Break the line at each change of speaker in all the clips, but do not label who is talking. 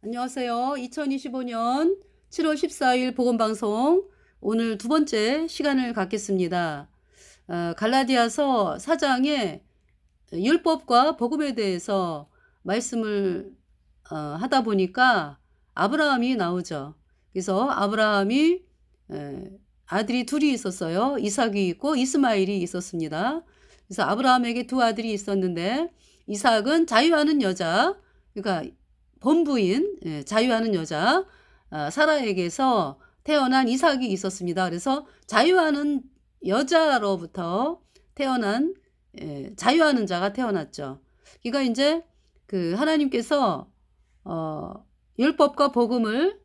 안녕하세요. 2025년 7월 14일 복음방송 오늘 두 번째 시간을 갖겠습니다. 갈라디아서 4장의 율법과 복음에 대해서 말씀을 하다 보니까 아브라함이 나오죠. 그래서 아브라함이 아들이 둘이 있었어요. 이삭이 있고 이스마엘이 있었습니다. 그래서 아브라함에게 두 아들이 있었는데 이삭은 자유하는 여자, 그러니까 본부인 자유하는 여자 사라에게서 태어난 이삭이 있었습니다. 그래서 자유하는 여자로부터 태어난 자유하는 자가 태어났죠. 그러니까 이제 그 하나님께서 율법과 복음을,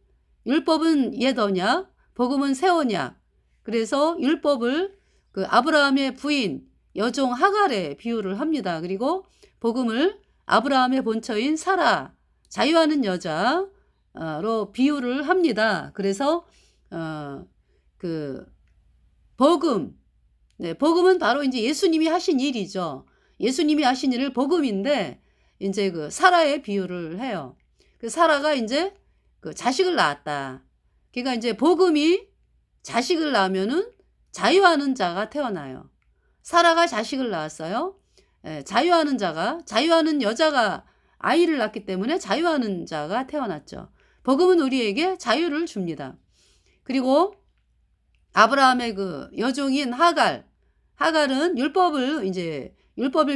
율법은 옛 언약, 복음은 새 언약. 그래서 율법을 그 아브라함의 부인 여종 하갈에 비유를 합니다. 그리고 복음을 아브라함의 본처인 사라, 자유하는 여자로 비유를 합니다. 그래서 그 복음, 복음은 바로 이제 예수님이 하신 일이죠. 예수님이 하신 일을 복음인데 이제 그 사라의 비유를 해요. 그 사라가 이제 그 자식을 낳았다. 그러니까 이제 복음이 자식을 낳으면은 자유하는 자가 태어나요. 사라가 자식을 낳았어요. 자유하는 자가, 자유하는 여자가 아이를 낳기 때문에 자유하는 자가 태어났죠. 복음은 우리에게 자유를 줍니다. 그리고 아브라함의 그 여종인 하갈은 율법을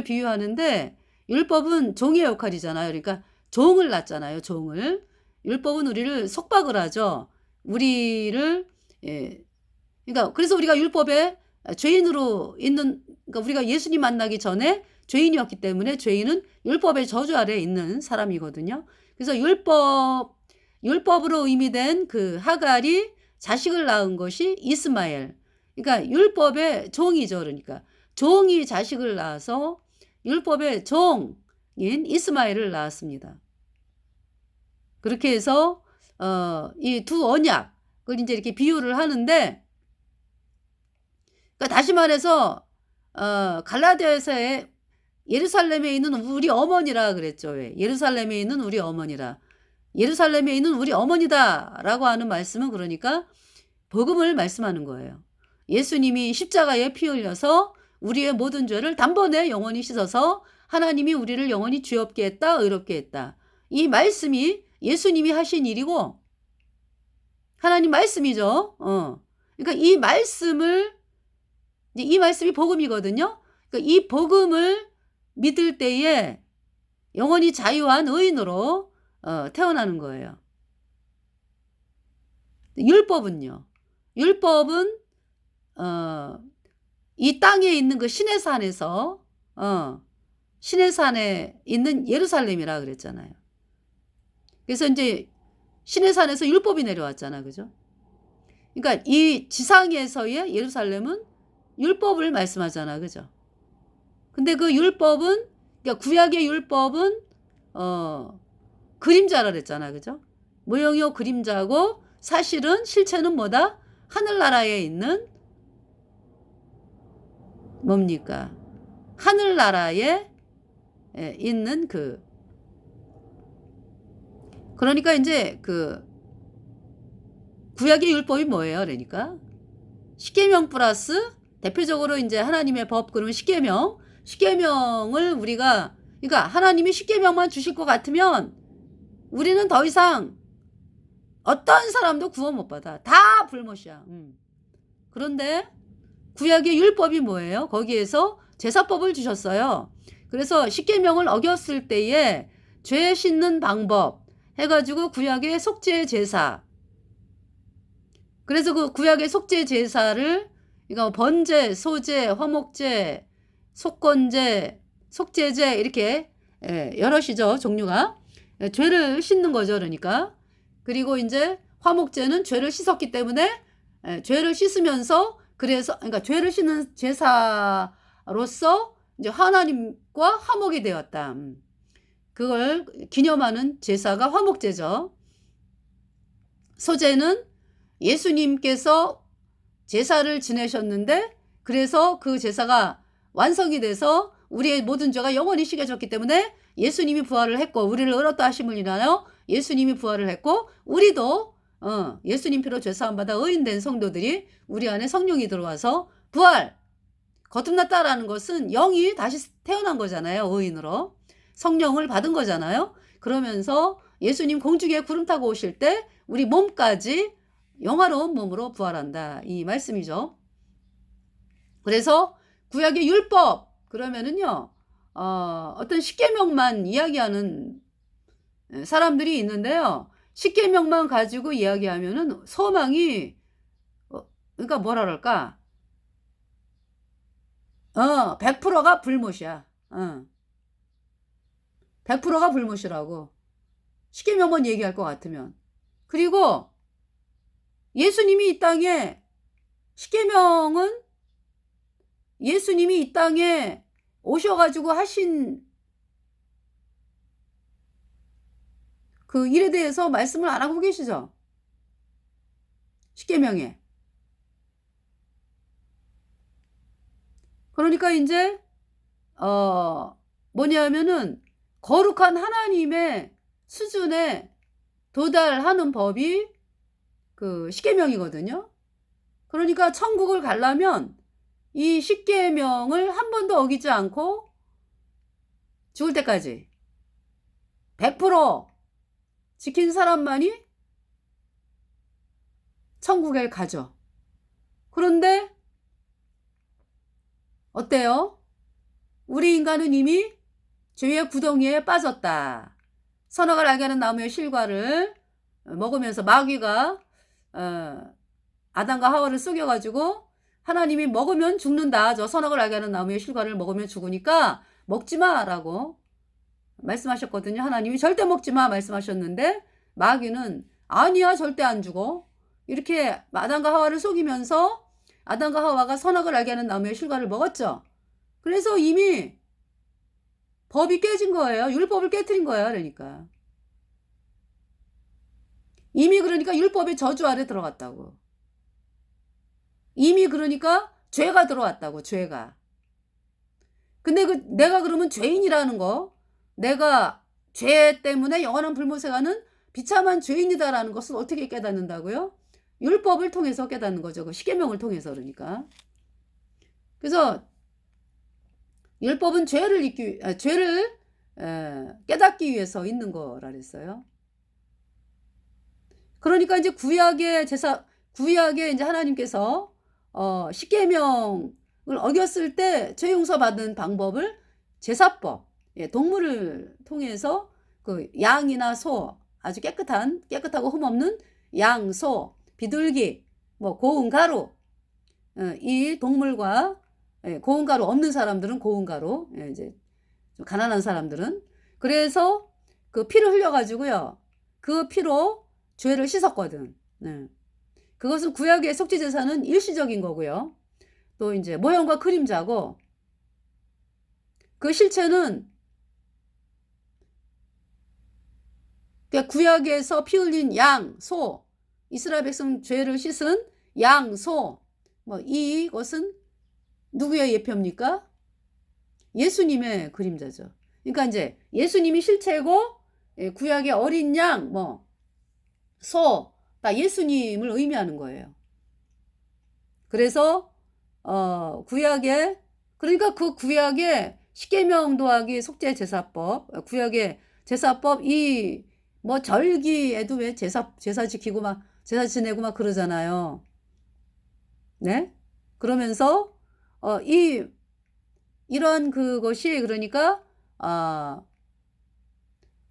비유하는데 율법은 종의 역할이잖아요. 그러니까 종을 낳잖아요. 종을. 율법은 우리를 속박을 하죠. 우리를 그러니까 그래서 우리가 율법에 죄인으로 있는, 그러니까 우리가 예수님 만나기 전에 죄인이었기 때문에 죄인은 율법의 저주 아래에 있는 사람이거든요. 그래서 율법으로 의미된 그 하갈이 자식을 낳은 것이 이스마엘. 그러니까 율법의 종이죠. 그러니까 종이 자식을 낳아서 율법의 종인 이스마엘을 낳았습니다. 그렇게 해서 이 두 언약을 이제 이렇게 비유를 하는데, 그러니까 다시 말해서 갈라디아서의 예루살렘에 있는 우리 어머니라 그랬죠. 왜? 예루살렘에 있는 우리 어머니라. 예루살렘에 있는 우리 어머니다라고 하는 말씀은 그러니까 복음을 말씀하는 거예요. 예수님이 십자가에 피 흘려서 우리의 모든 죄를 단번에 영원히 씻어서 하나님이 우리를 영원히 죄 없게 했다, 의롭게 했다. 이 말씀이 예수님이 하신 일이고 하나님 말씀이죠. 그러니까 이 말씀이 복음이거든요. 그러니까 이 복음을 믿을 때에 영원히 자유한 의인으로 태어나는 거예요. 율법은요. 율법은 이 땅에 있는 그 신의 산에서 신의 산에 있는 예루살렘이라 그랬잖아요. 그래서 이제 신의 산에서 율법이 내려왔잖아, 그죠? 그러니까 이 지상에서의 예루살렘은 율법을 말씀하잖아, 그죠? 근데 그 율법은, 그러니까 구약의 율법은 그림자라 그랬잖아, 그죠? 모형이요 그림자고 사실은 실체는 뭐다? 하늘나라에 있는 뭡니까? 하늘나라에 있는 그러니까 이제 그 구약의 율법이 뭐예요? 그러니까 십계명 플러스 대표적으로 이제 하나님의 법, 그러면 십계명을 우리가, 그러니까 하나님이 십계명만 주실 것 같으면 우리는 더 이상 어떤 사람도 구원 못 받아. 다 불못이야. 그런데 구약의 율법이 뭐예요? 거기에서 제사법을 주셨어요. 그래서 십계명을 어겼을 때에 죄 씻는 방법 해가지고 구약의 속죄 제사. 그래서 그 구약의 속죄 제사를, 그러니까 번제, 소제, 화목제, 속건제, 속죄제 이렇게 여럿이죠, 종류가. 죄를 씻는 거죠, 그러니까. 그리고 이제 화목제는 죄를 씻었기 때문에 죄를 씻으면서, 그래서 그러니까 죄를 씻는 제사로서 이제 하나님과 화목이 되었다. 그걸 기념하는 제사가 화목제죠. 소제는 예수님께서 제사를 지내셨는데, 그래서 그 제사가 완성이 돼서 우리의 모든 죄가 영원히 씻겨졌기 때문에 예수님이 부활을 했고 우리를 의롭다 하심을 인하여 예수님이 부활을 했고 우리도 예수님 피로 죄사함 받아 의인된 성도들이 우리 안에 성령이 들어와서 부활 거듭났다라는 것은 영이 다시 태어난 거잖아요. 의인으로 성령을 받은 거잖아요. 그러면서 예수님 공중에 구름 타고 오실 때 우리 몸까지 영화로운 몸으로 부활한다 이 말씀이죠. 그래서 구약의 율법 그러면은요 어떤 십계명만 이야기하는 사람들이 있는데요. 십계명만 가지고 이야기하면은 소망이 그러니까 뭐라 그럴까 100%가 불못이야. 100%가 불못이라고. 십계명만 얘기할 것 같으면. 그리고 예수님이 이 땅에 십계명은 예수님이 이 땅에 오셔가지고 하신 그 일에 대해서 말씀을 안 하고 계시죠. 십계명에. 그러니까 이제 뭐냐면은 거룩한 하나님의 수준에 도달하는 법이 그 십계명이거든요. 그러니까 천국을 가려면 이 십계명을 한 번도 어기지 않고 죽을 때까지 100% 지킨 사람만이 천국에 가죠. 그런데 어때요? 우리 인간은 이미 죄의 구덩이에 빠졌다. 선악을 알게 하는 나무의 실과를 먹으면서 마귀가 아담과 하와를 속여가지고 하나님이 먹으면 죽는다. 저 선악을 알게 하는 나무의 실과를 먹으면 죽으니까 먹지마 라고 말씀하셨거든요. 하나님이 절대 먹지마 말씀하셨는데 마귀는 아니야 절대 안 죽어. 이렇게 아담과 하와를 속이면서 아담과 하와가 선악을 알게 하는 나무의 실과를 먹었죠. 그래서 이미 법이 깨진 거예요. 율법을 깨트린 거야. 그러니까 이미 그러니까 율법의 저주 아래 들어갔다고. 이미 그러니까 죄가 들어왔다고. 죄가. 근데 내가 그러면 죄인이라는 거 내가 죄 때문에 영원한 불못에 가는 비참한 죄인이다라는 것을 어떻게 깨닫는다고요? 율법을 통해서 깨닫는 거죠. 그 십계명을 통해서 그러니까. 그래서 율법은 죄를 깨닫기 위해서 있는 거라 그랬어요. 그러니까 이제 구약의 이제 하나님께서 십계명을 어겼을 때 죄 용서 받은 방법을 제사법, 동물을 통해서 그 양이나 소 아주 깨끗하고 흠없는 양, 소, 비둘기, 뭐 고운 가루 이 동물과 고운 가루 없는 사람들은 고운 가루 이제 좀 가난한 사람들은 그래서 그 피를 흘려가지고요 그 피로 죄를 씻었거든. 그것은 구약의 속죄 제사는 일시적인 거고요. 또 이제 모형과 그림자고 그 실체는 구약에서 피 흘린 양, 소, 이스라엘 백성 죄를 씻은 양, 소, 뭐 이것은 누구의 예표입니까? 예수님의 그림자죠. 그러니까 이제 예수님이 실체고 구약의 어린 양, 뭐 소, 다 예수님을 의미하는 거예요. 그래서 구약에 그러니까 그 구약의 십계명 더하기 속죄 제사법, 구약의 제사법 이 뭐 절기에도 왜 제사 지키고 막 제사 지내고 막 그러잖아요. 네? 그러면서 이런 그것이 그러니까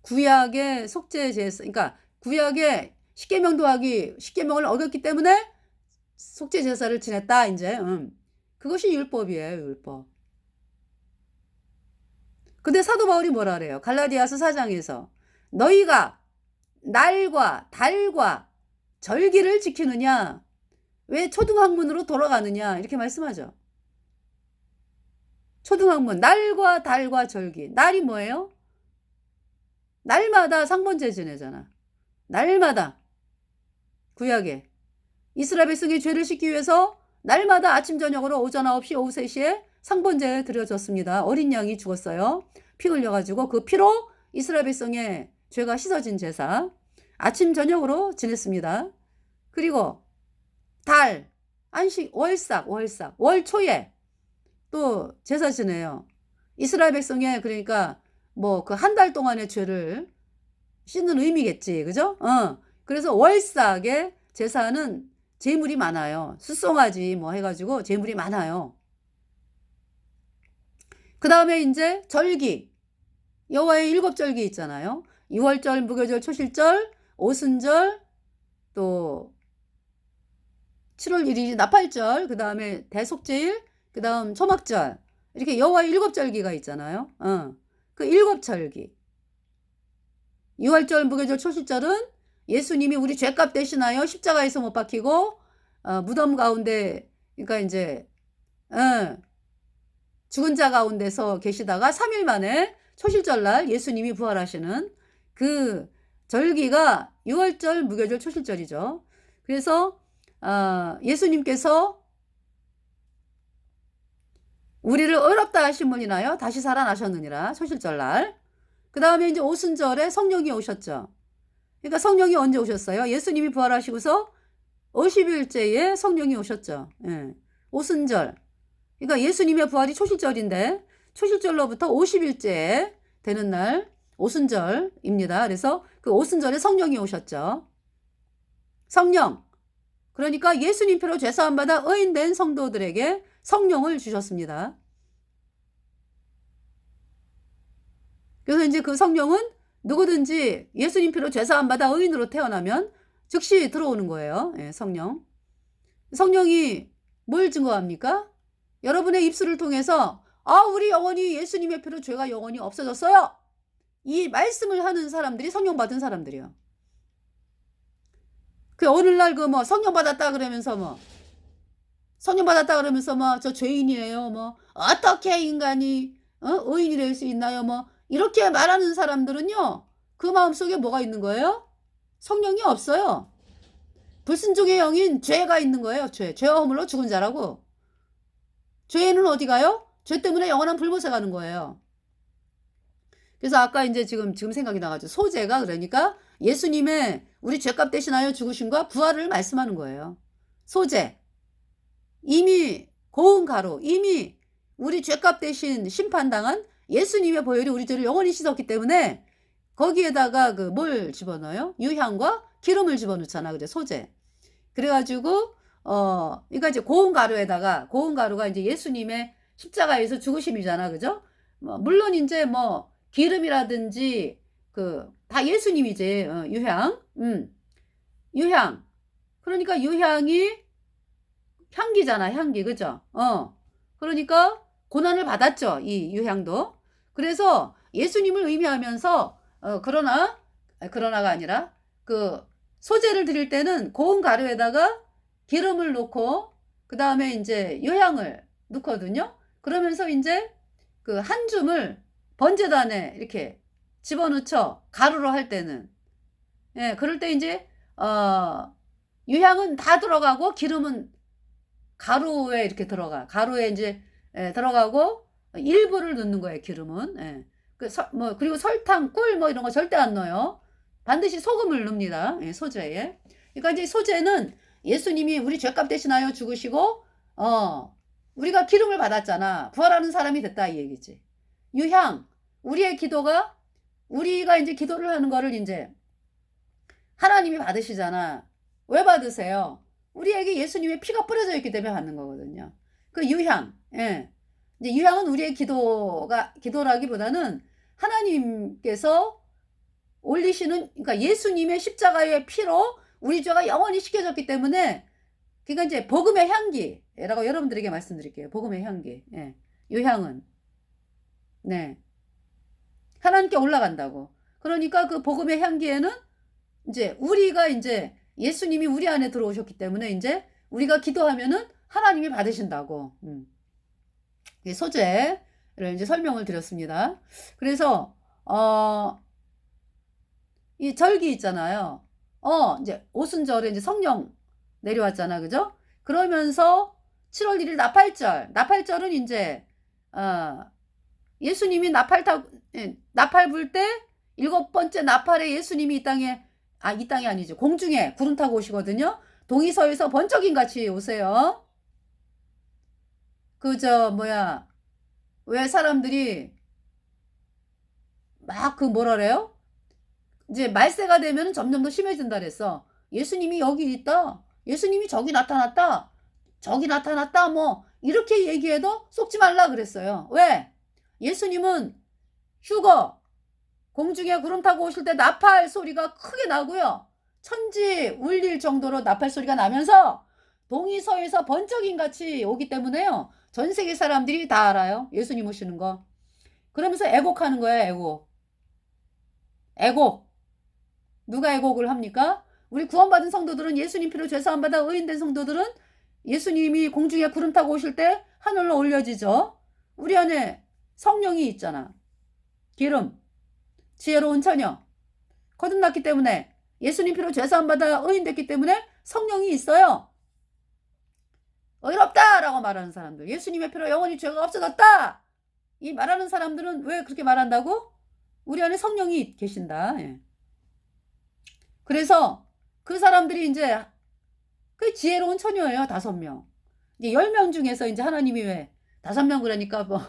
구약의 속죄 제사 그러니까 구약의 십계명 더하기 십계명을 어겼기 때문에 속죄 제사를 지냈다 이제 그것이 율법이에요. 율법. 근데 사도 바울이 뭐라 그래요? 갈라디아서 4장에서 너희가 날과 달과 절기를 지키느냐 왜 초등학문으로 돌아가느냐 이렇게 말씀하죠. 초등학문 날과 달과 절기 날이 뭐예요? 날마다 상번제 지내잖아. 날마다 구약에 이스라엘 백성이 죄를 씻기 위해서 날마다 아침 저녁으로 오전 9시 오후 3시에 상번제 드려졌습니다. 어린 양이 죽었어요. 피 흘려가지고 그 피로 이스라엘 백성의 죄가 씻어진 제사. 아침 저녁으로 지냈습니다. 그리고 달, 안식, 월삭, 월 초에 또 제사 지내요. 이스라엘 백성의 그러니까 뭐 그 한 달 동안의 죄를 씻는 의미겠지. 그죠? 그래서 월삭의 제사는 제물이 많아요. 숫송아지 뭐 해가지고 제물이 많아요. 그 다음에 이제 절기. 여호와의 7절기 있잖아요. 6월절, 무교절, 초실절, 오순절, 또 7월 1일이 나팔절, 그 다음에 대속제일, 그 다음 초막절. 이렇게 여호와의 7절기가 있잖아요. 그 7절기. 6월절, 무교절, 초실절은 예수님이 우리 죄값 대신하여 십자가에서 못 박히고 무덤 가운데 그러니까 이제 죽은 자 가운데서 계시다가 3일 만에 초실절날 예수님이 부활하시는 그 절기가 6월절, 무교절, 초실절이죠. 그래서 예수님께서 우리를 의롭다 하신 분이나요 다시 살아나셨느니라. 초실절날. 그 다음에 이제 오순절에 성령이 오셨죠. 그러니까 성령이 언제 오셨어요? 예수님이 부활하시고서 50일째에 성령이 오셨죠. 예. 오순절. 그러니까 예수님의 부활이 초실절인데 초실절로부터 50일째 되는 날 오순절입니다. 그래서 그 오순절에 성령이 오셨죠. 성령. 그러니까 예수님 피로 죄사함 받아 의인된 성도들에게 성령을 주셨습니다. 그래서 이제 그 성령은 누구든지 예수님 피로 죄사함 받아 의인으로 태어나면 즉시 들어오는 거예요. 예, 성령. 성령이 뭘 증거합니까? 여러분의 입술을 통해서 우리 영혼이 예수님의 피로 죄가 영원히 없어졌어요. 이 말씀을 하는 사람들이 성령 받은 사람들이요. 그 오늘날 그 뭐 성령 받았다 그러면서 뭐 저 죄인이에요. 뭐 어떻게 인간이 의인이 될 수 있나요? 뭐 이렇게 말하는 사람들은요. 그 마음속에 뭐가 있는 거예요? 성령이 없어요. 불순종의 영인 죄가 있는 거예요. 죄와 허물로 죽은 자라고. 죄는 어디 가요? 죄 때문에 영원한 불못에 가는 거예요. 그래서 아까 이제 지금 생각이 나가지고 소재가 그러니까 예수님의 우리 죄값 대신하여 죽으신과 부활을 말씀하는 거예요. 소재. 이미 고운 가루, 이미 우리 죄값 대신 심판당한 예수님의 보혈이 우리 죄를 영원히 씻었기 때문에 거기에다가 그 뭘 집어넣어요? 유향과 기름을 집어넣잖아. 그죠? 소재. 그래가지고 그러니까 이제 고운 가루가 이제 예수님의 십자가에서 죽으심이잖아. 그죠? 물론 이제 뭐 기름이라든지 다 예수님이지. 유향. 유향. 그러니까 유향이 향기잖아. 향기. 그죠? 그러니까 고난을 받았죠. 이 유향도. 그래서 예수님을 의미하면서 그러나가 아니라 그 소재를 드릴 때는 고운 가루에다가 기름을 넣고 그 다음에 이제 유향을 넣거든요. 그러면서 이제 그 한 줌을 번제단에 이렇게 집어넣죠. 가루로 할 때는. 예, 그럴 때 이제 유향은 다 들어가고 기름은 가루에 이렇게 들어가. 가루에 이제 들어가고 일부를 넣는 거예요. 기름은. 예. 그리고 설탕, 꿀 뭐 이런 거 절대 안 넣어요. 반드시 소금을 넣습니다. 예, 소재에. 그러니까 이제 소재는 예수님이 우리 죄값 대신하여 죽으시고 우리가 기름을 받았잖아. 부활하는 사람이 됐다 이 얘기지. 유향. 우리의 기도가 우리가 이제 기도를 하는 거를 이제 하나님이 받으시잖아. 왜 받으세요? 우리에게 예수님의 피가 뿌려져 있기 때문에 받는 거거든요. 그 유향. 예. 이제 유향은 우리의 기도라기보다는 하나님께서 올리시는 그러니까 예수님의 십자가의 피로 우리 죄가 영원히 씻겨졌기 때문에 그러니까 이제 복음의 향기라고 여러분들에게 말씀드릴게요. 복음의 향기. 예. 유향은 네. 하나님께 올라간다고. 그러니까 그 복음의 향기에는 이제 우리가 이제 예수님이 우리 안에 들어오셨기 때문에 이제 우리가 기도하면은 하나님이 받으신다고. 소재를 이제 설명을 드렸습니다. 그래서 이 절기 있잖아요. 이제 오순절에 이제 성령 내려왔잖아. 그죠? 그러면서 7월 1일 나팔절은 이제 예수님이 나팔 불 때 일곱 번째 나팔에 예수님이 이 땅에, 이 땅이 아니죠. 공중에 구름 타고 오시거든요. 동이서에서 번쩍임 같이 오세요. 왜 사람들이 막 뭐라래요? 이제 말세가 되면 점점 더 심해진다 그랬어. 예수님이 여기 있다. 예수님이 저기 나타났다. 저기 나타났다. 뭐 이렇게 얘기해도 속지 말라 그랬어요. 왜? 예수님은 휴거 공중에 구름 타고 오실 때 나팔 소리가 크게 나고요. 천지 울릴 정도로 나팔 소리가 나면서 동이서에서 번쩍임 같이 오기 때문에요. 전 세계 사람들이 다 알아요. 예수님 오시는 거. 그러면서 애곡하는 거예요. 애곡. 누가 애곡을 합니까? 우리 구원받은 성도들은 예수님 피로 죄사함 받아 의인된 성도들은 예수님이 공중에 구름 타고 오실 때 하늘로 올려지죠. 우리 안에 성령이 있잖아. 기름, 지혜로운 처녀. 거듭났기 때문에 예수님 피로 죄사함 받아 의인됐기 때문에 성령이 있어요. 의롭다라고 말하는 사람들, 예수님의 피로 영원히 죄가 없어졌다, 이 말하는 사람들은 왜 그렇게 말한다고? 우리 안에 성령이 계신다. 예. 그래서 그 사람들이 이제 그 지혜로운 처녀예요. 5명. 이제 10명 중에서 이제 하나님이 왜 5명 그러니까 뭐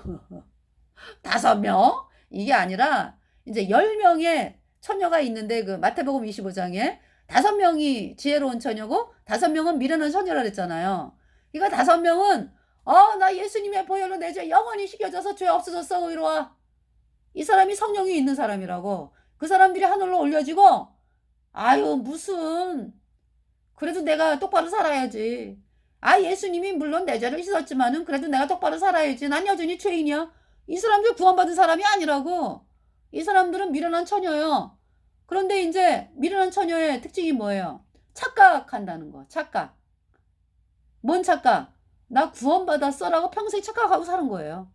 5명? 이게 아니라 이제 10명의 처녀가 있는데 그 마태복음 25장에 5명이 지혜로운 처녀고 5명은 미련한 처녀라 그랬잖아요. 그러니까 5명은 나 예수님의 보혈로 내 죄 영원히 씻겨져서 죄 없어졌어. 의로와. 이 사람이 성령이 있는 사람이라고. 그 사람들이 하늘로 올려지고 무슨 그래도 내가 똑바로 살아야지. 예수님이 물론 내 죄를 씻었지만은 그래도 내가 똑바로 살아야지. 난 여전히 죄인이야. 이 사람들 구원받은 사람이 아니라고. 이 사람들은 미련한 처녀요. 그런데 이제 미련한 처녀의 특징이 뭐예요? 착각한다는 거. 착각. 뭔 착각? 나 구원받았어 라고 평생 착각하고 사는 거예요.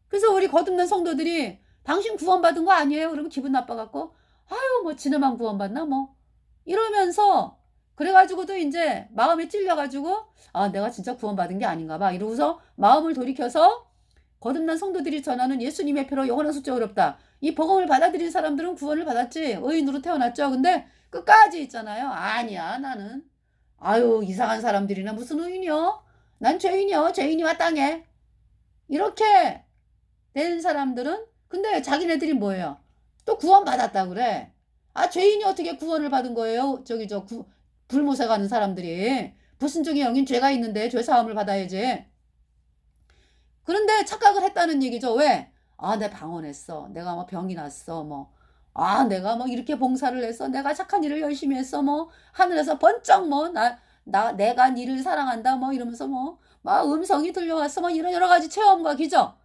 그래서 우리 거듭난 성도들이 당신 구원받은 거 아니에요? 그러면 기분 나빠갖고 뭐 지네만 구원받나 뭐 이러면서 그래가지고도 이제 마음에 찔려가지고 내가 진짜 구원받은 게 아닌가 봐 이러고서 마음을 돌이켜서 거듭난 성도들이 전하는 예수님의 피로 영원한 속죄 어렵다, 이 복음을 받아들인 사람들은 구원을 받았지, 의인으로 태어났죠. 근데 끝까지 있잖아요. 아니야, 나는 이상한 사람들이나 무슨 의인이요? 난 죄인이요. 죄인이와 땅에. 이렇게 된 사람들은 근데 자기네들이 뭐예요? 또 구원받았다 그래. 죄인이 어떻게 구원을 받은 거예요? 불모세 가는 사람들이. 불순종의 영인 죄가 있는데 죄 사함을 받아야지. 그런데 착각을 했다는 얘기죠. 왜? 내 방언했어. 내가 뭐 병이 났어. 내가 뭐 이렇게 봉사를 했어. 내가 착한 일을 열심히 했어. 하늘에서 번쩍 내가 니를 사랑한다. 이러면서 막 음성이 들려왔어. 이런 여러 가지 체험과 기적.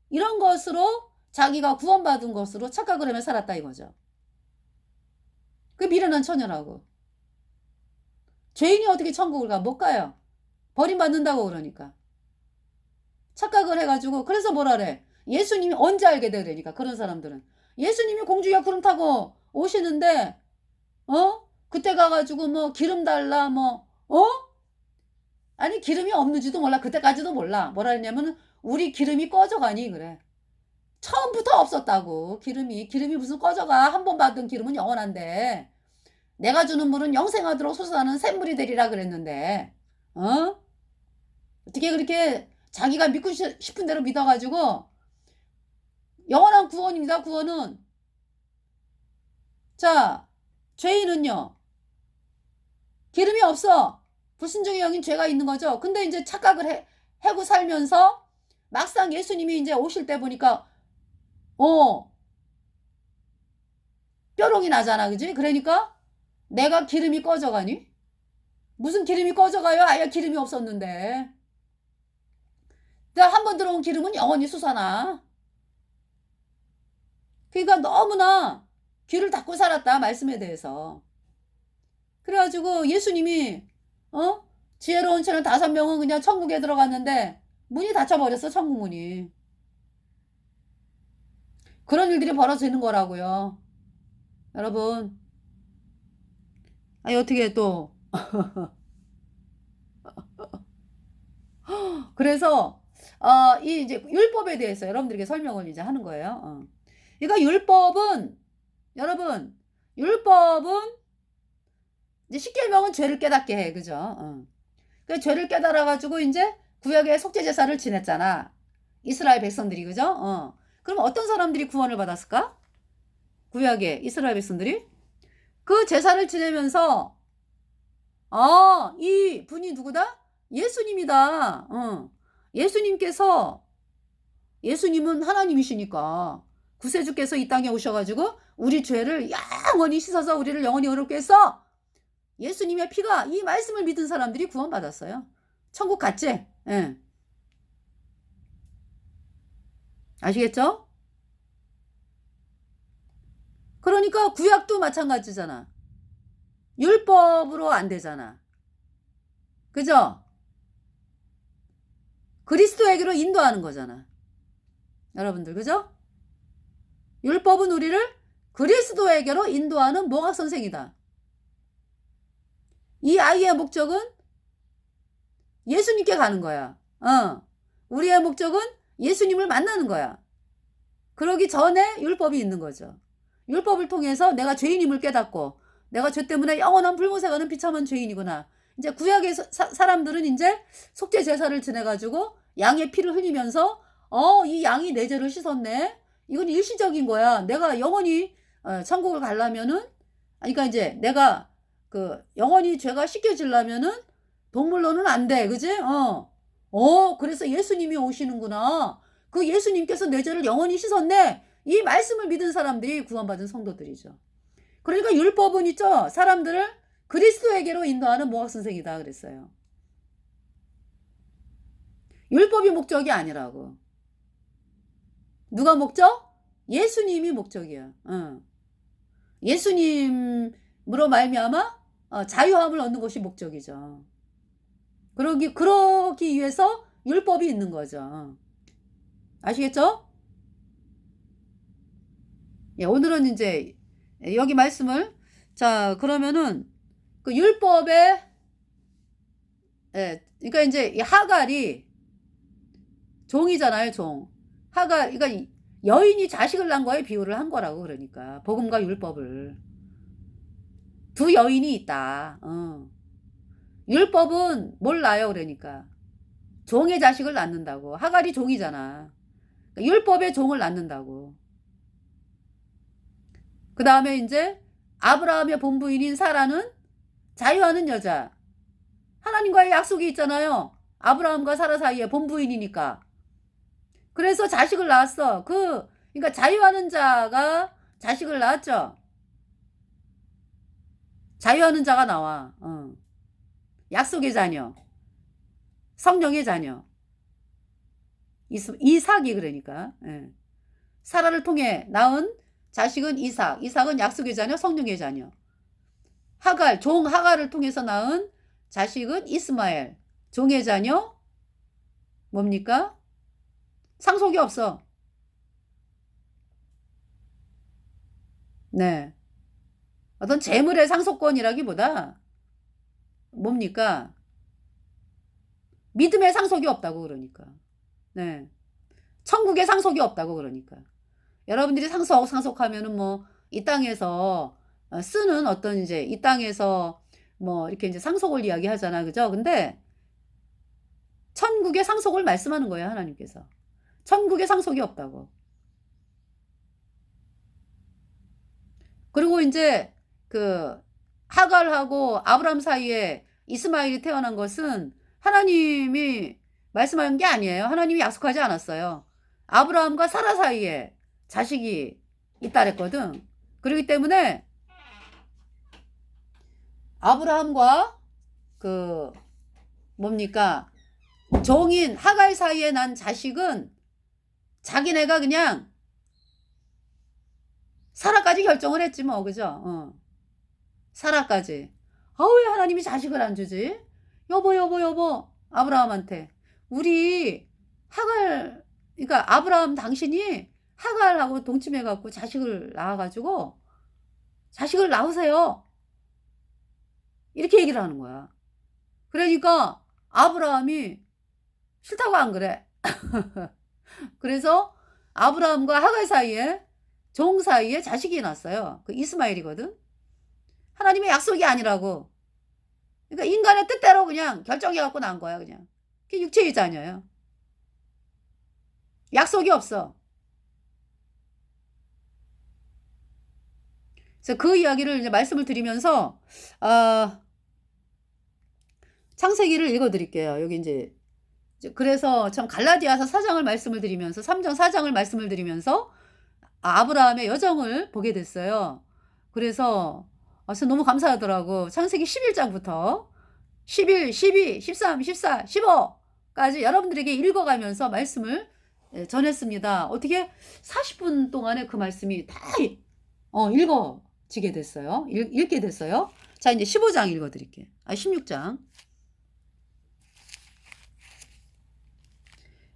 이런 것으로 자기가 구원받은 것으로 착각을 하며 살았다 이거죠. 그 미련한 처녀라고. 죄인이 어떻게 천국을 가? 못 가요. 버림받는다고 그러니까. 착각을 해가지고 그래서 뭐라 그래? 예수님이 언제 알게 돼 그러니까 그런 사람들은 예수님이 공중에 구름 타고 오시는데 그때 가가지고 기름 달라 아니 기름이 없는지도 몰라. 그때까지도 몰라. 뭐라 했냐면 우리 기름이 꺼져가니 그래. 처음부터 없었다고. 기름이 무슨 꺼져가. 한 번 받은 기름은 영원한데 내가 주는 물은 영생하도록 솟아나는 샘물이 되리라 그랬는데 어떻게 그렇게 자기가 믿고 싶은 대로 믿어가지고 영원한 구원입니다. 구원은. 자, 죄인은요. 기름이 없어. 불순종의 영인 죄가 있는 거죠. 근데 이제 착각을 해고 살면서 막상 예수님이 이제 오실 때 보니까 뾰롱이 나잖아. 그지? 그러니까 내가 기름이 꺼져가니? 무슨 기름이 꺼져가요? 아예 기름이 없었는데. 한 번 들어온 기름은 영원히 솟아나. 그러니까 너무나 귀를 닫고 살았다. 말씀에 대해서. 그래가지고 예수님이 지혜로운 처녀 5명은 그냥 천국에 들어갔는데 문이 닫혀버렸어. 천국 문이. 그런 일들이 벌어지는 거라고요. 여러분. 어떻게 또 그래서 이 이제 율법에 대해서 여러분들에게 설명을 이제 하는 거예요. 그러니까 율법은, 여러분, 율법은 이제 십계명은 죄를 깨닫게 해. 그죠? 그 죄를 깨달아가지고 이제 구약의 속죄제사를 지냈잖아. 이스라엘 백성들이. 그죠? 그럼 어떤 사람들이 구원을 받았을까? 구약의 이스라엘 백성들이? 그 제사를 지내면서, 이 분이 누구다? 예수님이다. 예수님께서, 예수님은 하나님이시니까 구세주께서 이 땅에 오셔가지고 우리 죄를 영원히 씻어서 우리를 영원히 의롭게 했어. 예수님의 피가, 이 말씀을 믿은 사람들이 구원받았어요. 천국 갔지? 예. 아시겠죠? 그러니까 구약도 마찬가지잖아. 율법으로 안 되잖아. 그죠? 그리스도에게로 인도하는 거잖아. 여러분들, 그죠? 율법은 우리를 그리스도에게로 인도하는 모각선생이다. 이 아이의 목적은 예수님께 가는 거야. 우리의 목적은 예수님을 만나는 거야. 그러기 전에 율법이 있는 거죠. 율법을 통해서 내가 죄인임을 깨닫고 내가 죄 때문에 영원한 불못에 가는 비참한 죄인이구나. 이제 구약의 사람들은 이제 속죄 제사를 지내가지고 양의 피를 흘리면서 이 양이 내 죄를 씻었네. 이건 일시적인 거야. 내가 영원히 천국을 가려면은, 그러니까 이제 내가 그 영원히 죄가 씻겨지려면은 동물로는 안 돼. 그지? 그래서 예수님이 오시는구나. 그 예수님께서 내 죄를 영원히 씻었네. 이 말씀을 믿은 사람들이 구원받은 성도들이죠. 그러니까 율법은 있죠. 사람들을 그리스도에게로 인도하는 모학선생이다 그랬어요. 율법이 목적이 아니라고. 누가 목적? 예수님이 목적이야. 예수님으로 말미암아 자유함을 얻는 것이 목적이죠. 그러기 위해서 율법이 있는 거죠. 아시겠죠? 예, 오늘은 이제 여기 말씀을, 자, 그러면은 그 율법에, 그러니까 이제 하갈이 종이잖아요, 종. 그러니까 여인이 자식을 낳은 거에 비유를 한 거라고. 그러니까 복음과 율법을, 두 여인이 있다. 율법은 뭘 낳아요? 그러니까 종의 자식을 낳는다고. 하갈이 종이잖아. 그러니까 율법의 종을 낳는다고. 그 다음에 이제 아브라함의 본부인인 사라는 자유하는 여자. 하나님과의 약속이 있잖아요. 아브라함과 사라 사이에 본부인이니까. 그래서 자식을 낳았어. 그러니까 자유하는 자가 자식을 낳았죠. 자유하는 자가 나와. 약속의 자녀. 성령의 자녀. 이삭이 그러니까. 사라를 통해 낳은 자식은 이삭. 이삭은 약속의 자녀, 성령의 자녀. 하갈, 종 하갈을 통해서 낳은 자식은 이스마엘. 종의 자녀. 뭡니까? 상속이 없어. 네. 어떤 재물의 상속권이라기보다 뭡니까? 믿음의 상속이 없다고. 그러니까. 네. 천국의 상속이 없다고. 그러니까. 여러분들이 상속하면은 뭐 이 땅에서 쓰는 어떤 이제 이 땅에서 뭐 이렇게 이제 상속을 이야기하잖아. 그죠? 근데 천국의 상속을 말씀하는 거예요, 하나님께서. 천국의 상속이 없다고. 그리고 이제 그 하갈하고 아브람 사이에 이스마엘이 태어난 것은 하나님이 말씀한 게 아니에요. 하나님이 약속하지 않았어요. 아브라함과 사라 사이에 자식이 있다 그랬거든. 그렇기 때문에 아브라함과 그 뭡니까? 종인 하갈 사이에 난 자식은 자기네가 그냥 사라까지 결정을 했지 뭐. 그죠? 사라까지. 왜 하나님이 자식을 안 주지? 여보 아브라함한테 우리 하갈, 그러니까 아브라함 당신이 하갈하고 동침해갖고 자식을 낳아가지고 자식을 낳으세요. 이렇게 얘기를 하는 거야. 그러니까 아브라함이 싫다고 안 그래. 그래서 아브라함과 하갈 사이에 종 사이에 자식이 났어요. 그 이스마엘이거든. 하나님의 약속이 아니라고. 그러니까 인간의 뜻대로 그냥 결정해 갖고 난 거야, 그냥. 그게 육체의 자녀예요. 약속이 없어. 그래서 그 이야기를 이제 말씀을 드리면서 창세기를 읽어 드릴게요. 여기 이제 그래서 참 갈라디아서 4장을 말씀을 드리면서 3장 4장을 말씀을 드리면서 아브라함의 여정을 보게 됐어요. 그래서 너무 감사하더라고. 창세기 11장부터 11, 12, 13, 14, 15까지 여러분들에게 읽어가면서 말씀을 전했습니다. 어떻게 40분 동안에 그 말씀이 다 읽어지게 됐어요. 읽게 됐어요. 자, 이제 15장 읽어드릴게요. 16장.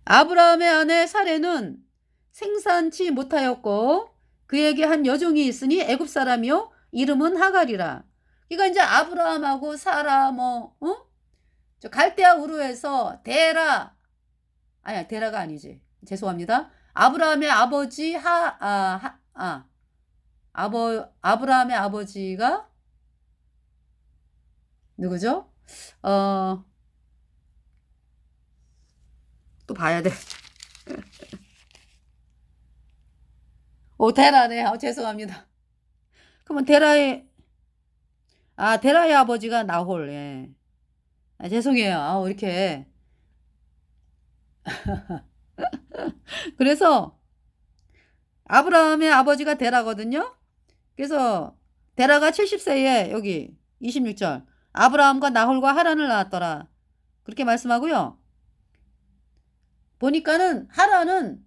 아브라함의 아내 사레는 생산치 못하였고 그에게 한 여종이 있으니 애굽 사람이요 이름은 하갈이라. 그러니까 이제 아브라함하고 사라 저 갈대아 우르에서 데라가 아니지. 죄송합니다. 아브라함의 아버지 아브라함의 아버지가 누구죠? 또 봐야 돼. 데라네. 죄송합니다. 그러면 데라의 아버지가 나홀. 예. 죄송해요. 이렇게. 그래서 아브라함의 아버지가 데라거든요. 그래서 데라가 70세에 여기 26절 아브라함과 나홀과 하란을 낳았더라. 그렇게 말씀하고요. 보니까는 하란은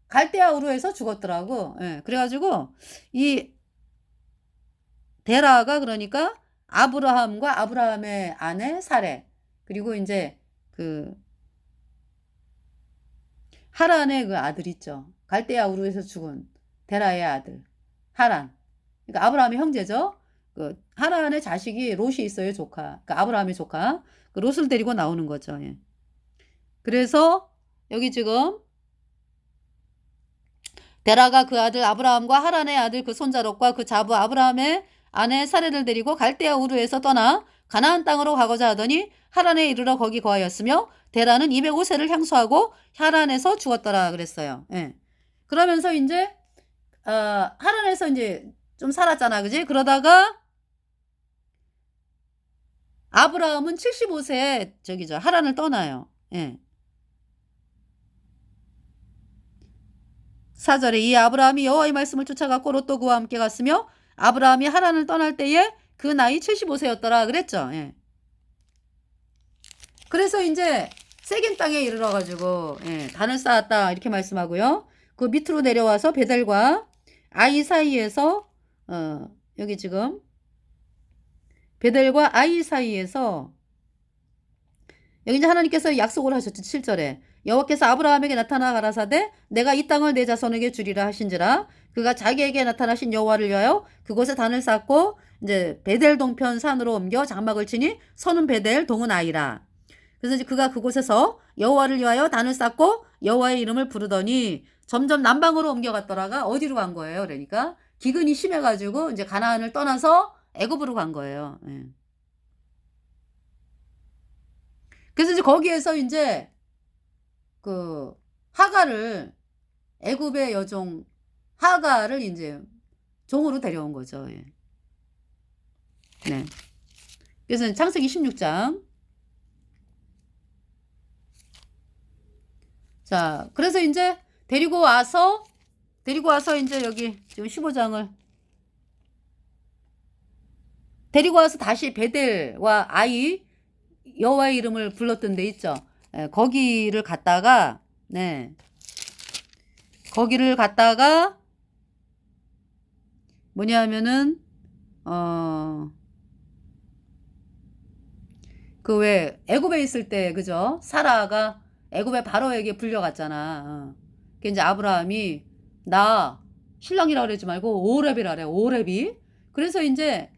갈대아 우르에서 죽었더라고. 예, 그래가지고 이 데라가 그러니까 아브라함과 아브라함의 아내 사레 그리고 이제 그 하란의 그 아들 있죠. 갈대아 우르에서 죽은 데라의 아들 하란. 그러니까 아브라함의 형제죠. 그 하란의 자식이 롯이 있어요, 조카. 그러니까 아브라함의 조카. 그 롯을 데리고 나오는 거죠. 예. 그래서 여기 지금 데라가 그 아들 아브라함과 하란의 아들 그 손자 롯과 그 자부 아브라함의 아내 사레를 데리고 갈대아 우르에서 떠나 가나안 땅으로 가고자 하더니 하란에 이르러 거기 거하였으며 데라는 205세를 향수하고 하란에서 죽었더라 그랬어요. 예. 그러면서 이제 하란에서 이제 좀 살았잖아, 그지? 그러다가 아브라함은 75세에 하란을 떠나요. 예. 4절에 이 아브라함이 여호와의 말씀을 쫓아갔고 롯도 그와 함께 갔으며 아브라함이 하란을 떠날 때에 그 나이 75세였더라 그랬죠. 예. 그래서 이제 세겜 땅에 이르러 가지고 단을 쌓았다 이렇게 말씀하고요. 그 밑으로 내려와서 베델과 아이 사이에서 여기 지금 베델과 아이 사이에서 여기 이제 하나님께서 약속을 하셨죠. 7절에 여호와께서 아브라함에게 나타나 가라사대 내가 이 땅을 내 자손에게 주리라 하신지라 그가 자기에게 나타나신 여호와를 위하여 그곳에 단을 쌓고 이제 베델 동편 산으로 옮겨 장막을 치니 서는 베델 동은 아이라. 그래서 이제 그가 그곳에서 여호와를 위하여 단을 쌓고 여호와의 이름을 부르더니 점점 남방으로 옮겨갔더라가 어디로 간 거예요? 그러니까 기근이 심해가지고 이제 가나안을 떠나서 애굽으로 간 거예요. 예. 그래서 이제 거기에서 이제 그 하갈을 애굽의 여종 하갈을 이제 종으로 데려온 거죠. 예. 네. 그래서 창세기 16장. 자, 그래서 이제 데리고 와서 이제 여기 지금 15장을 데리고 와서 다시 베델과 아이 여호와의 이름을 불렀던 데 있죠. 예, 거기를 갔다가 뭐냐면은 그 왜 애굽에 있을 때 그죠? 사라가 애굽의 바로에게 불려갔잖아. 그 이제 아브라함이 나 신랑이라 그러지 말고 오렙이라 그래. 오렙이. 그래서 이제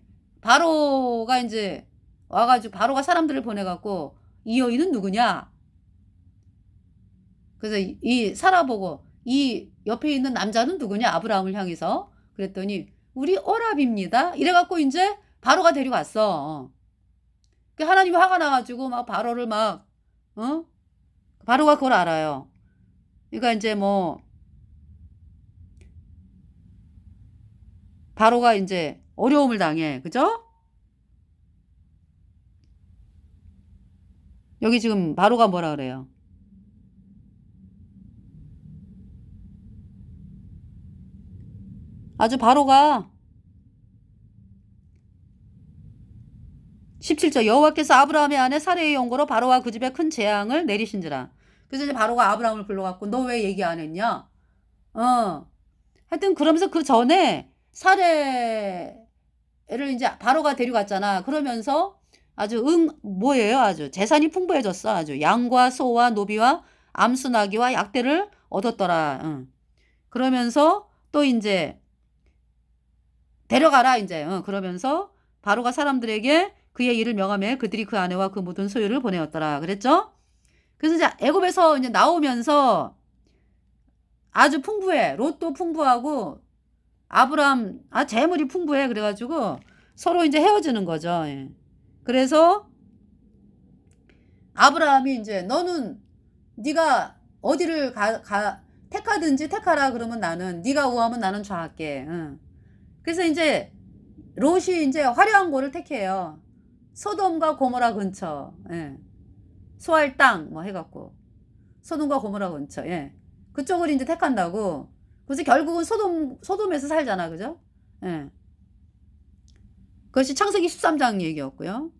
바로가 이제 와가지고 바로가 사람들을 보내갖고 이 여인은 누구냐? 그래서 이 사라 보고 이 옆에 있는 남자는 누구냐? 아브라함을 향해서. 그랬더니 우리 오랍입니다. 이래갖고 이제 바로가 데려갔어. 그 하나님이 화가 나가지고 막 바로를 막 바로가 그걸 알아요. 그러니까 이제 뭐 바로가 이제 어려움을 당해. 그죠? 여기 지금 바로가 뭐라 그래요? 아주 바로가 17절 여호와께서 아브라함의 아내 사레의 연고로 바로와 그 집에 큰 재앙을 내리신지라. 그래서 이제 바로가 아브라함을 불러갖고 너 왜 얘기 안 했냐? 하여튼 그러면서 그 전에 사레를 이제 바로가 데려갔잖아. 그러면서 아주 뭐예요? 아주 재산이 풍부해졌어. 아주 양과 소와 노비와 암수 나귀와 약대를 얻었더라. 그러면서 또 이제 데려가라 이제. 그러면서 바로가 사람들에게 그의 일을 명하며 그들이 그 아내와 그 모든 소유를 보내었더라. 그랬죠? 그래서 이제 애굽에서 이제 나오면서 아주 풍부해. 롯도 풍부하고 아브람 재물이 풍부해. 그래가지고 서로 이제 헤어지는 거죠. 예. 그래서 아브라함이 이제 너는 네가 어디를 택하든지 택하라 그러면 나는 네가 우하면 나는 좌할게. 그래서 이제 롯이 이제 화려한 곳을 택해요. 소돔과 고모라 근처. 예. 소할 땅 뭐 해갖고 소돔과 고모라 근처. 예. 그쪽을 이제 택한다고. 그래서 결국은 소돔에서 살잖아. 그죠? 예. 그것이 창세기 13장 얘기였고요.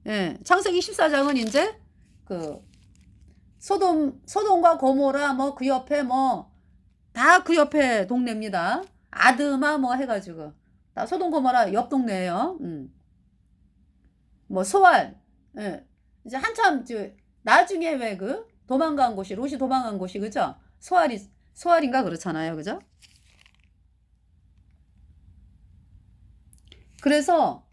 예. 창세기 14장은 이제 그 소돔과 고모라 뭐 그 옆에 뭐 다 그 옆에 동네입니다. 아드마 뭐 해가지고 다 소돔 고모라 옆 동네예요. 뭐 소알. 예. 이제 한참 나중에 왜 그 도망간 곳이 롯이 도망간 곳이 그죠? 소알인가 그렇잖아요. 그죠? 그래서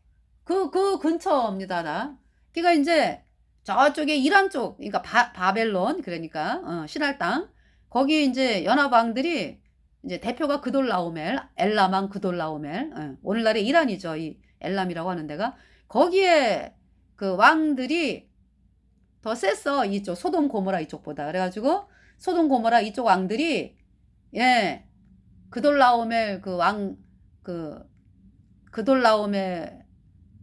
그 근처입니다. 나. 그러니까 이제 저쪽에 이란 쪽, 그러니까 바벨론, 그러니까 신할 땅. 거기 이제 연합 왕들이 이제 대표가 그돌라오멜, 엘람왕 그돌라오멜. 오늘날의 이란이죠. 이 엘람이라고 하는 데가. 거기에 그 왕들이 더 셌어. 이쪽 소돔 고모라 이쪽보다. 그래가지고 소돔 고모라 이쪽 왕들이 그돌라오멜 그 왕 그돌라오멜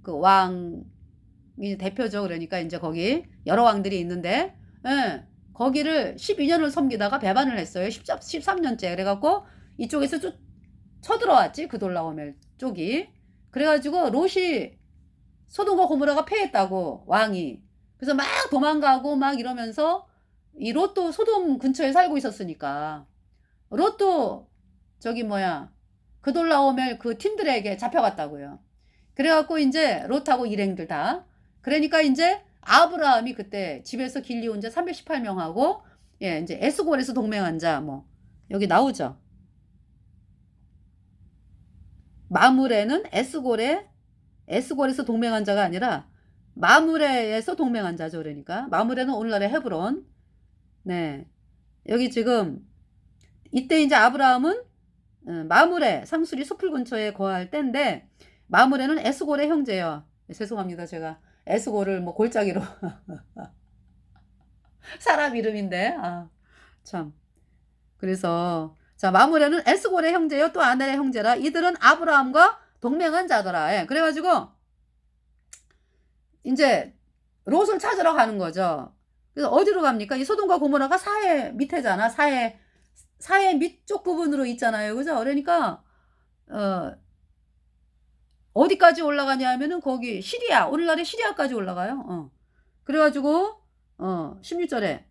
그 왕이 대표죠. 그러니까 이제 거기 여러 왕들이 있는데 거기를 12년을 섬기다가 배반을 했어요. 13년째. 그래갖고 이쪽에서 쭉 쳐들어왔지. 그돌라오멜 쪽이. 그래가지고 롯이 소돔과 고모라가 패했다고 왕이. 그래서 막 도망가고 막 이러면서 이 롯도 소돔 근처에 살고 있었으니까 롯도 그돌라오멜 그 팀들에게 잡혀갔다고요. 그래갖고 이제 롯하고 일행들 다. 그러니까 이제 아브라함이 그때 집에서 길리온 자 318명하고 이제 에스골에서 동맹한 자 뭐 여기 나오죠. 마므레는 에스골에서 동맹한 자가 아니라 마므레에서 동맹한 자죠. 그러니까 마므레는 오늘날의 헤브론. 네. 여기 지금 이때 이제 아브라함은 마므레 상수리 숲을 근처에 거할 때인데 마므레는 에스골의 형제예요. 죄송합니다. 제가 에스골을 뭐 골짜기로 사람 이름인데 참. 그래서 자 마므레는 에스골의 형제요 또 아넬의 형제라. 이들은 아브라함과 동맹한 자더라. 예. 그래가지고 이제 롯을 찾으러 가는 거죠. 그래서 어디로 갑니까? 이 소돔과 고모라가 사해 밑에잖아. 사해 밑쪽 부분으로 있잖아요. 그죠? 그러니까 어디까지 올라가냐 하면은 거기 시리아, 오늘날의 시리아까지 올라가요. 그래가지고 16절에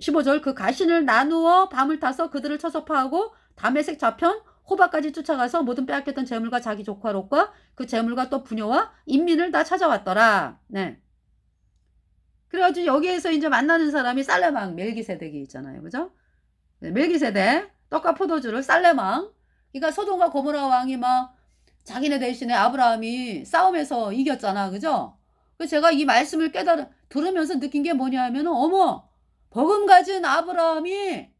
15절 그 가신을 나누어 밤을 타서 그들을 쳐서 파하고 다메섹 좌편 호바까지 쫓아가서 모든 빼앗겼던 재물과 자기 조카 롯과 그 재물과 또 부녀와 인민을 다 찾아왔더라. 네. 그래가지고 여기에서 이제 만나는 사람이 살레망 멜기세덱이 있잖아요. 그죠? 네, 멜기세덱 떡과 포도주를 살레망. 그러니까 소돔과 고모라 왕이 막 자기네 대신에 아브라함이 싸움에서 이겼잖아. 그죠? 그래서 제가 이 말씀을 들으면서 느낀 게 뭐냐 하면은 어머 버금 가진 아브라함이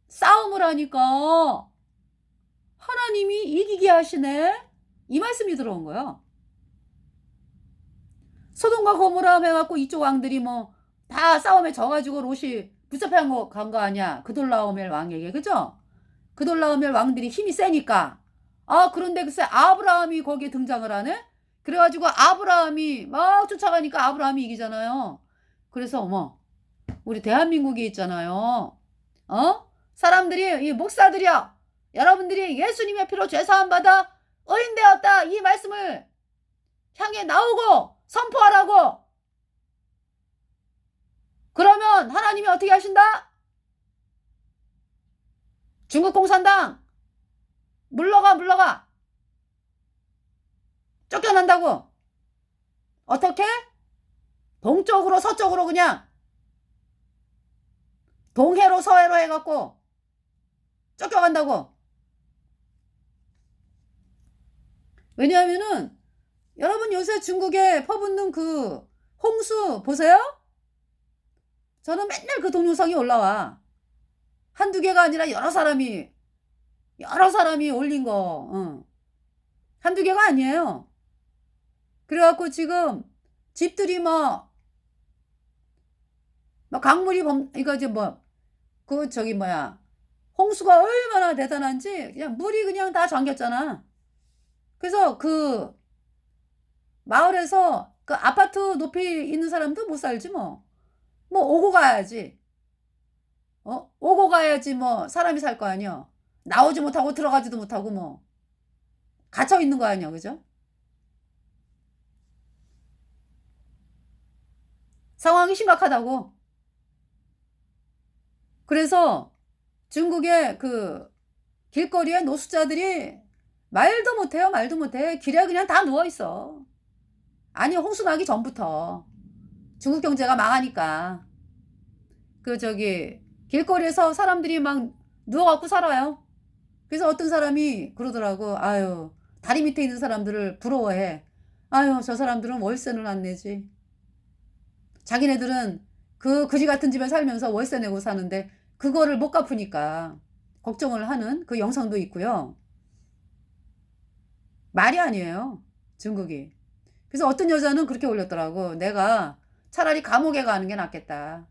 싸움을 하니까 하나님이 이기게 하시네. 이 말씀이 들어온 거예요. 소돔과 고모라 해갖고 이쪽 왕들이 뭐 다 싸움에 져가지고 롯이 붙잡혀 간 거 아니야. 그돌라오멜 왕에게. 그죠? 그돌라오멜 왕들이 힘이 세니까. 그런데 글쎄 아브라함이 거기에 등장을 하네. 그래가지고 아브라함이 막 쫓아가니까 아브라함이 이기잖아요. 그래서 우리 대한민국이 있잖아요. 사람들이, 이 목사들이요, 여러분들이 예수님의 피로 죄사함 받아 의인되었다, 이 말씀을 향해 나오고 선포하라고. 그러면 하나님이 어떻게 하신다? 중국 공산당 물러가 쫓겨난다고. 어떻게? 동쪽으로 서쪽으로 그냥 동해로 서해로 해갖고 쫓겨간다고. 왜냐하면은 여러분 요새 중국에 퍼붓는 그 홍수 보세요? 저는 맨날 그 동영상이 올라와. 한두 개가 아니라 여러 사람이 올린 거. 한두 개가 아니에요. 그래갖고 지금 집들이 강물이 이거 이제 홍수가 얼마나 대단한지 그냥 물이 그냥 다 잠겼잖아. 그래서 그 마을에서 그 아파트 높이 있는 사람도 못 살지 뭐. 오고 가야지. 오고 가야지 사람이 살 거 아니야. 나오지 못하고 들어가지도 못하고 갇혀 있는 거 아니야. 그죠? 상황이 심각하다고. 그래서 중국의 그 길거리에 노숙자들이 말도 못해. 길에 그냥 다 누워있어. 아니, 홍수 나기 전부터. 중국 경제가 망하니까. 길거리에서 사람들이 막 누워갖고 살아요. 그래서 어떤 사람이 그러더라고. 아유, 다리 밑에 있는 사람들을 부러워해. 아유, 저 사람들은 월세는 안 내지. 자기네들은 그 그지 같은 집에 살면서 월세 내고 사는데 그거를 못 갚으니까 걱정을 하는 그 영상도 있고요. 말이 아니에요, 중국이. 그래서 어떤 여자는 그렇게 올렸더라고. 내가 차라리 감옥에 가는 게 낫겠다.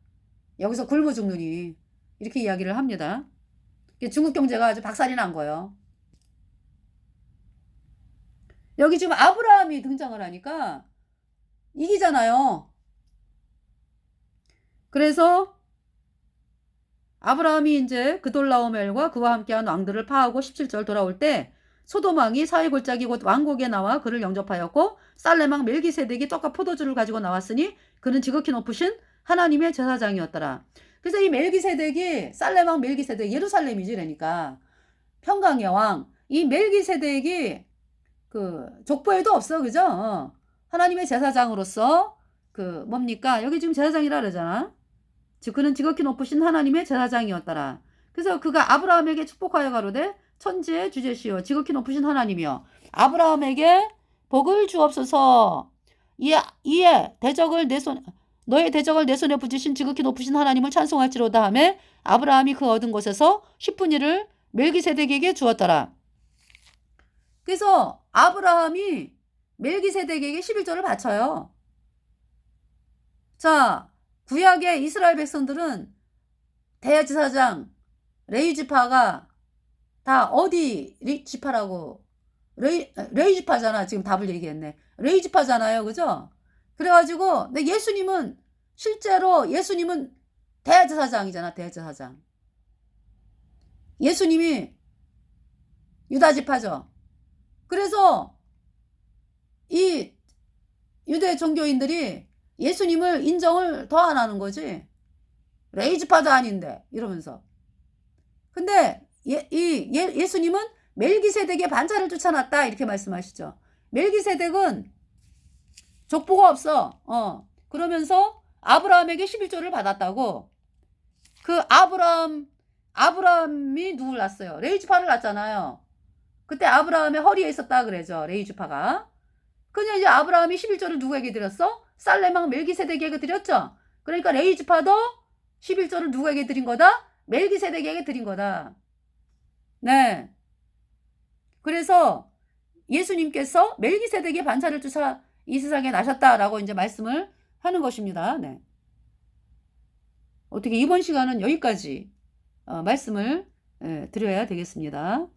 여기서 굶어 죽느니. 이렇게 이야기를 합니다. 중국 경제가 아주 박살이 난 거예요. 여기 지금 아브라함이 등장을 하니까 이기잖아요. 그래서 아브라함이 이제 그돌라오멜과 그와 함께한 왕들을 파하고 17절 돌아올 때 소돔 왕이 사회 골짜기 곧 왕국에 나와 그를 영접하였고 살렘 왕 멜기세덱이 떡과 포도주를 가지고 나왔으니 그는 지극히 높으신 하나님의 제사장이었더라. 그래서 이 멜기세덱이, 살렘 왕 멜기세덱, 예루살렘이지, 그러니까 평강의 왕, 이 멜기세덱이 그 족보에도 없어. 그죠? 하나님의 제사장으로서 여기 지금 제사장이라 그러잖아. 즉 그는 지극히 높으신 하나님의 제사장이었더라. 그래서 그가 아브라함에게 축복하여 가로되 천지의 주제시여 지극히 높으신 하나님이여 아브라함에게 복을 주옵소서. 이에 너의 대적을 내 손에 붙이신 지극히 높으신 하나님을 찬송할지로다 하며 아브라함이 그 얻은 곳에서 10분 1을 멜기세덱에게 주었더라. 그래서 아브라함이 멜기세덱에게 11조를 바쳐요. 자, 구약의 이스라엘 백성들은 대제사장 레위지파가 다 어디 지파라고? 레위지파잖아. 지금 답을 얘기했네. 레위지파잖아요. 그죠? 그래가지고 근데 실제로 예수님은 대제사장이잖아. 대제사장. 예수님이 유다지파죠. 그래서 이 유대 종교인들이 예수님을 인정을 더 안 하는 거지. 레위지파도 아닌데 이러면서. 근데 예수님은 멜기세덱의 반차를 쫓아놨다 이렇게 말씀하시죠. 멜기세덱은 족보가 없어. 그러면서 아브라함에게 11조를 받았다고. 그 아브라함이 누굴 낳았어요? 레위지파를 낳았잖아요. 그때 아브라함의 허리에 있었다 그래죠. 레위지파가. 근데 이제 아브라함이 11조를 누구에게 드렸어? 살렘 왕 멜기세덱에게 드렸죠. 그러니까 레위지파도 11조를 누구에게 드린 거다? 멜기세덱에게 드린 거다. 네. 그래서 예수님께서 멜기세덱의 반차를 주사 이 세상에 나셨다라고 이제 말씀을 하는 것입니다. 네. 어떻게 이번 시간은 여기까지 말씀을 드려야 되겠습니다.